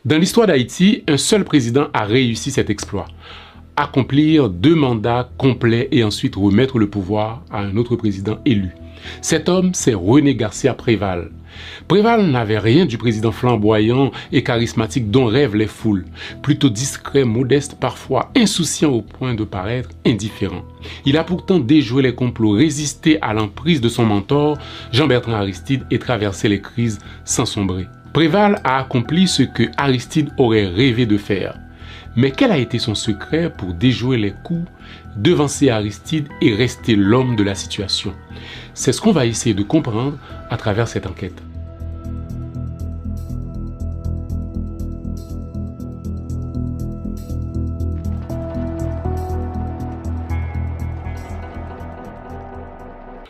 Dans l'histoire d'Haïti, un seul président a réussi cet exploit. Accomplir 2 mandats complets et ensuite remettre le pouvoir à un autre président élu. Cet homme, c'est René Garcia Préval. Préval n'avait rien du président flamboyant et charismatique dont rêvent les foules. Plutôt discret, modeste, parfois insouciant au point de paraître indifférent. Il a pourtant déjoué les complots, résisté à l'emprise de son mentor, Jean-Bertrand Aristide, et traversé les crises sans sombrer. Préval a accompli ce que Aristide aurait rêvé de faire. Mais quel a été son secret pour déjouer les coups, devancer Aristide et rester l'homme de la situation? C'est ce qu'on va essayer de comprendre à travers cette enquête.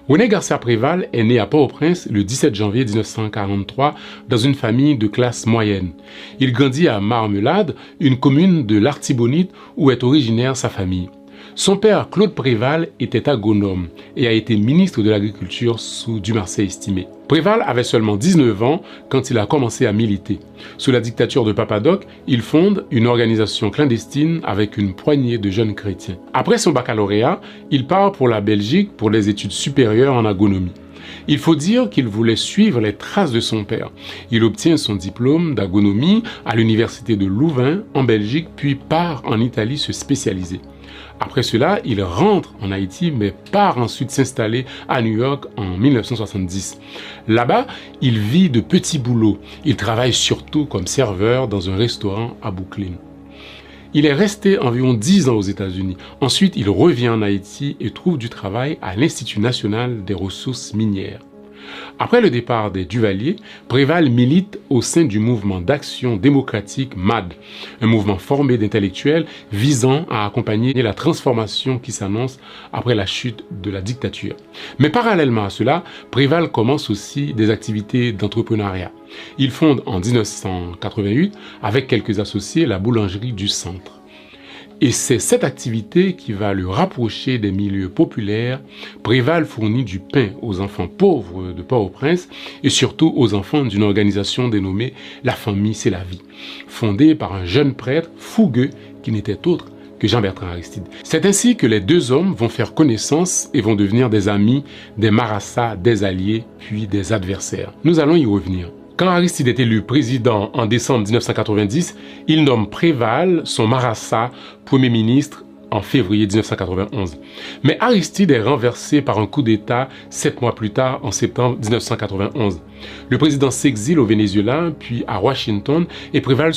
René Garcia Préval est né à Port-au-Prince le 17 janvier 1943 dans une famille de classe moyenne. Il grandit à Marmelade, une commune de l'Artibonite où est originaire sa famille. Son père, Claude Préval, était agronome et a été ministre de l'Agriculture sous Dumarsais-Estimé. Préval avait seulement 19 ans quand il a commencé à militer. Sous la dictature de Papa-Doc, il fonde une organisation clandestine avec une poignée de jeunes chrétiens. Après son baccalauréat, il part pour la Belgique pour les études supérieures en agronomie. Il faut dire qu'il voulait suivre les traces de son père. Il obtient son diplôme d'agronomie à l'université de Louvain en Belgique, puis part en Italie se spécialiser. Après cela, il rentre en Haïti, mais part ensuite s'installer à New York en 1970. Là-bas, il vit de petits boulots. Il travaille surtout comme serveur dans un restaurant à Brooklyn. Il est resté environ 10 ans aux États-Unis. Ensuite, il revient en Haïti et trouve du travail à l'Institut national des ressources minières. Après le départ des Duvalier, Préval milite au sein du mouvement d'action démocratique MAD, un mouvement formé d'intellectuels visant à accompagner la transformation qui s'annonce après la chute de la dictature. Mais parallèlement à cela, Préval commence aussi des activités d'entrepreneuriat. Il fonde en 1988, avec quelques associés, la boulangerie du Centre. Et c'est cette activité qui va le rapprocher des milieux populaires. Préval fournit du pain aux enfants pauvres de Port-au-Prince et surtout aux enfants d'une organisation dénommée La Famille, c'est la vie, fondée par un jeune prêtre fougueux qui n'était autre que Jean-Bertrand Aristide. C'est ainsi que les 2 hommes vont faire connaissance et vont devenir des amis, des marassas, des alliés, puis des adversaires. Nous allons y revenir. Quand Aristide est élu président en décembre 1990, il nomme Préval son marassa Premier ministre en février 1991. Mais Aristide est renversé par un coup d'État 7 mois plus tard, en septembre 1991. Le président s'exile au Venezuela, puis à Washington, et Préval